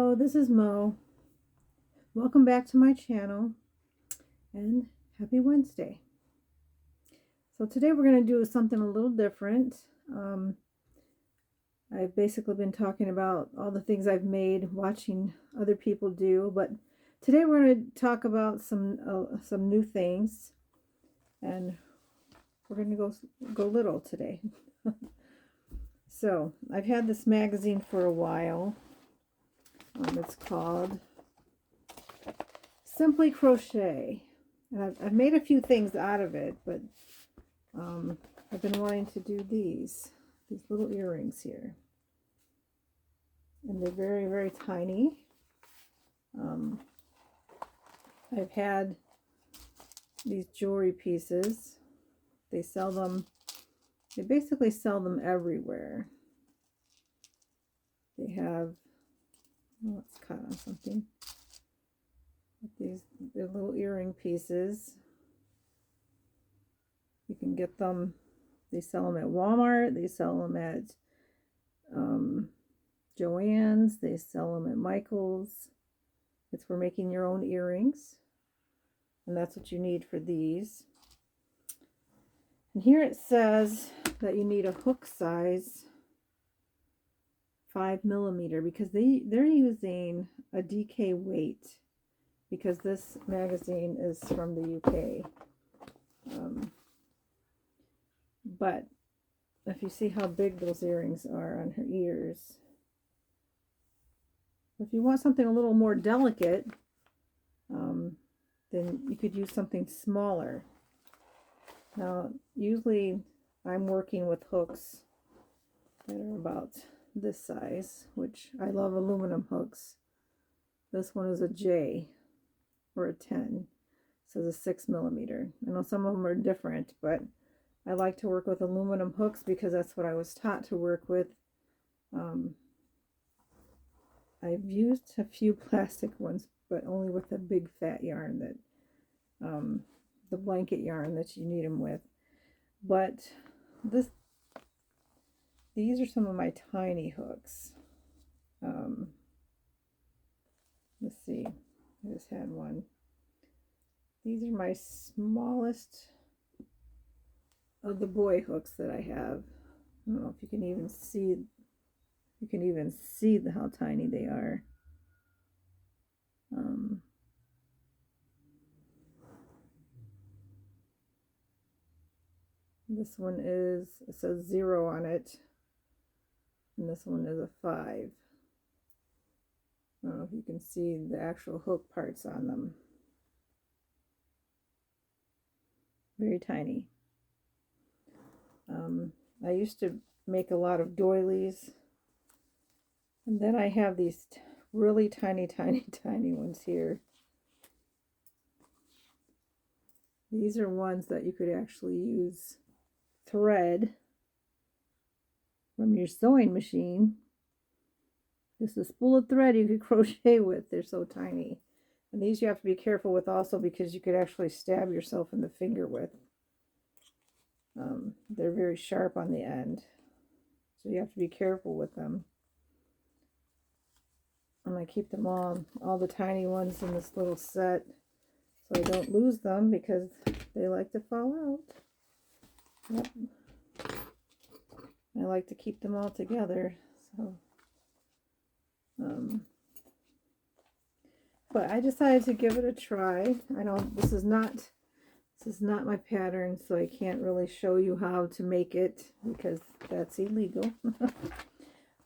Hello, this is Mo. Welcome back to my channel and happy Wednesday. So today we're going to do something a little different. I've basically been talking about all the things I've made, watching other people do, but today we're going to talk about some new things, and we're going to go little today. So I've had this magazine for a while. It's called Simply Crochet, and I've made a few things out of it, but I've been wanting to do these little earrings here, and they're very, very tiny. I've had these jewelry pieces. They basically sell them everywhere. They have, oh, it's caught on something. They're little earring pieces. You can get them, they sell them at Walmart, they sell them at Joann's, they sell them at Michael's. It's for making your own earrings, and that's what you need for these. And here it says that you need a hook size 5mm because they're using a DK weight, because this magazine is from the UK. But if you see how big those earrings are on her ears, if you want something a little more delicate, then you could use something smaller. Now, usually I'm working with hooks that are about this size, which I love aluminum hooks. This one is a J or a 10. It says a 6mm. I know some of them are different, but I like to work with aluminum hooks because that's what I was taught to work with. I've used a few plastic ones, but only with a big fat yarn, that the blanket yarn that you need them with. But these are some of my tiny hooks. Let's see, I just had one. These are my smallest of the boy hooks that I have. I don't know if you can even see. You can even see how tiny they are. This one it says 0 on it, and this one is a 5. I don't know if you can see the actual hook parts on them. Very tiny. I used to make a lot of doilies, and then I have these really tiny, tiny, tiny ones here. These are ones that you could actually use thread from your sewing machine. Just a spool of thread you could crochet with. They're so tiny. And these you have to be careful with also, because you could actually stab yourself in the finger with. They're very sharp on the end, so you have to be careful with them. And I keep them all the tiny ones in this little set, so I don't lose them because they like to fall out. Yep. I like to keep them all together. So, but I decided to give it a try. I know this is not my pattern, so I can't really show you how to make it because that's illegal.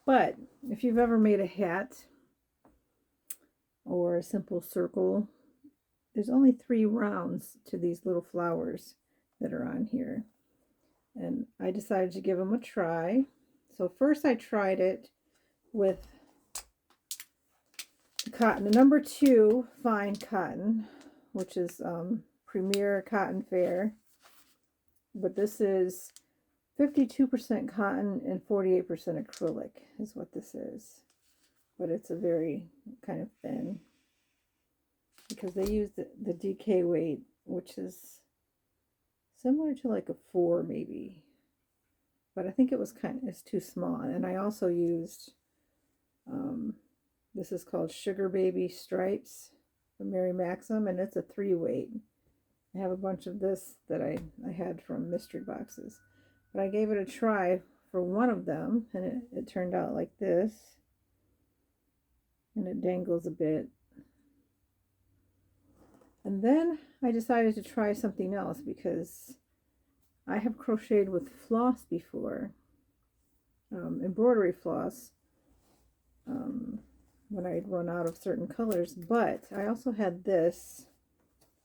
But if you've ever made a hat or a simple circle, there's only 3 rounds to these little flowers that are on here. And I decided to give them a try. So first I tried it with cotton, the number 2 fine cotton, which is Premier Cotton Fair. But this is 52% cotton and 48% acrylic is what this is. But it's a very kind of thin, because they use the DK weight, which is similar to like a 4 maybe. But I think it's too small. And I also used This is called Sugar Baby Stripes from Mary Maxim, and it's a 3-weight. I have a bunch of this that I had from mystery boxes. But I gave it a try for one of them, and it turned out like this. And it dangles a bit. And then I decided to try something else because I have crocheted with floss before, embroidery floss, when I'd run out of certain colors. But I also had this,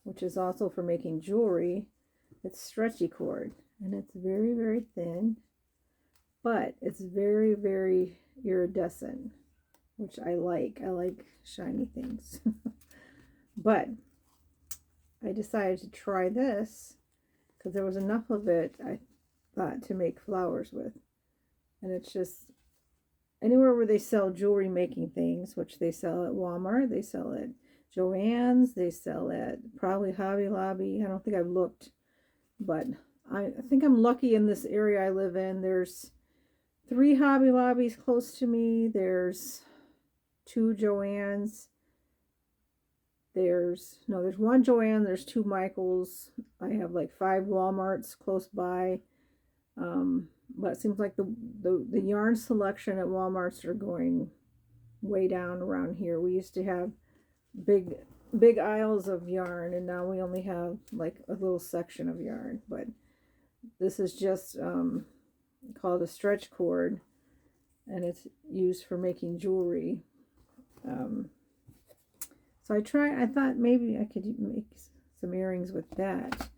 which is also for making jewelry. It's stretchy cord, and it's very, very thin, but it's very, very iridescent, which I like. I like shiny things. But I decided to try this because there was enough of it, I thought, to make flowers with. And it's just anywhere where they sell jewelry making things, which they sell at Walmart, they sell at Joann's, they sell at probably Hobby Lobby. I don't think I've looked, but I think I'm lucky in this area I live in. There's 3 Hobby Lobbies close to me. There's 2 Joann's. There's 1 Joann, there's 2 Michaels. I have like 5 Walmarts close by. But it seems like the yarn selection at Walmarts are going way down around here. We used to have big aisles of yarn, and now we only have like a little section of yarn. But this is just called a stretch cord, and it's used for making jewelry. So I thought maybe I could make some earrings with that.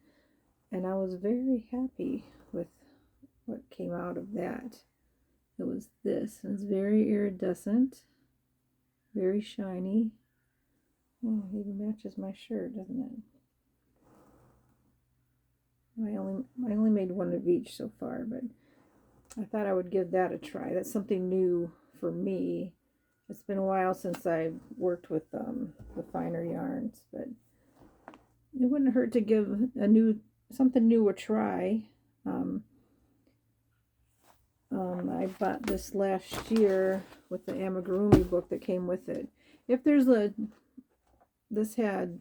And I was very happy with what came out of that. It was this. And it's very iridescent. Very shiny. Oh, it even matches my shirt, doesn't it? I only made one of each so far, but I thought I would give that a try. That's something new for me. It's been a while since I've worked with the finer yarns, but it wouldn't hurt to give something new a try. I bought this last year with the amigurumi book that came with it. This had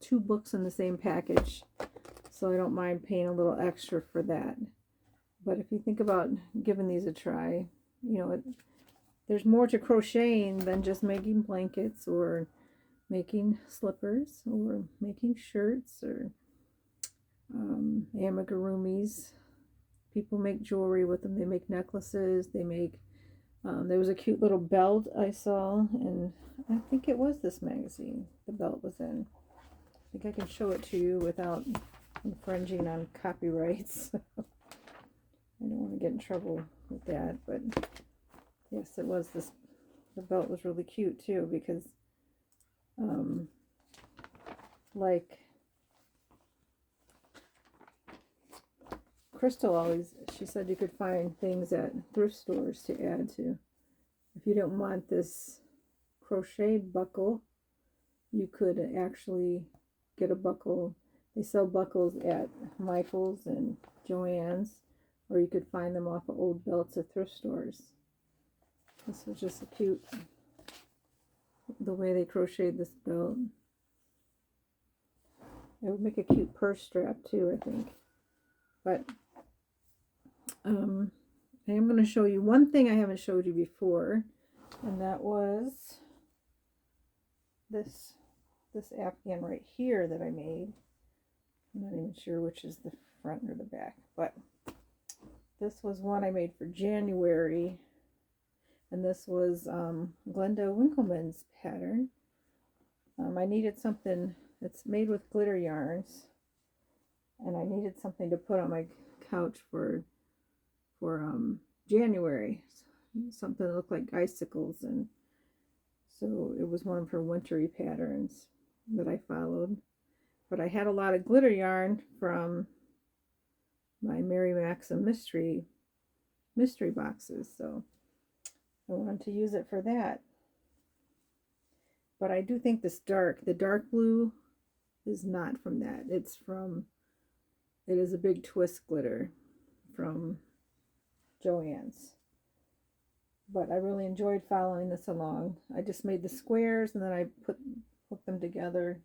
2 books in the same package, so I don't mind paying a little extra for that. But if you think about giving these a try, there's more to crocheting than just making blankets or making slippers or making shirts or amigurumis. People make jewelry with them. They make necklaces. They make, there was a cute little belt I saw, and I think it was this magazine the belt was in. I think I can show it to you without infringing on copyrights. I don't want to get in trouble with that, but yes, it was this. The belt was really cute too because, like Crystal she said you could find things at thrift stores to add to. If you don't want this crocheted buckle, you could actually get a buckle. They sell buckles at Michael's and Joann's, or you could find them off of old belts at thrift stores. This was just cute, the way they crocheted this belt. It would make a cute purse strap too, I think. But I am going to show you one thing I haven't showed you before, and that was this Afghan right here that I made. I'm not even sure which is the front or the back, but this was one I made for January, and this was Glenda Winkleman's pattern. I needed something that's made with glitter yarns, and I needed something to put on my couch for January, something that looked like icicles, and so it was one of her wintry patterns that I followed. But I had a lot of glitter yarn from my Mary Maxim mystery boxes, so I wanted to use it for that. But I do think the dark blue is not from that. It is a big twist glitter from Joann's. but I really enjoyed following this along. I just made the squares and then I hooked them together.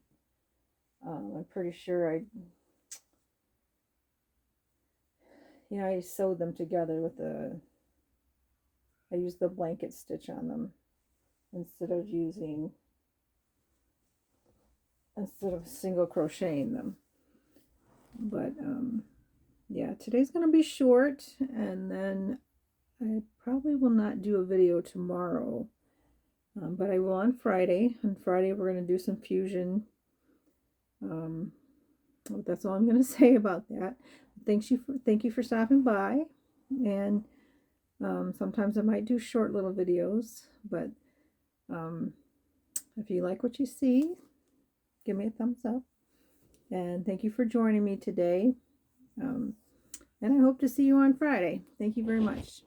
I'm pretty sure I sewed them together with I used the blanket stitch on them instead of single crocheting them. But yeah, today's gonna be short, and then I probably will not do a video tomorrow, but I will on Friday. On Friday we're gonna do some fusion. That's all I'm gonna say about that. Thank you for stopping by, and sometimes I might do short little videos, but if you like what you see, give me a thumbs up. And thank you for joining me today. And I hope to see you on Friday. Thank you very much.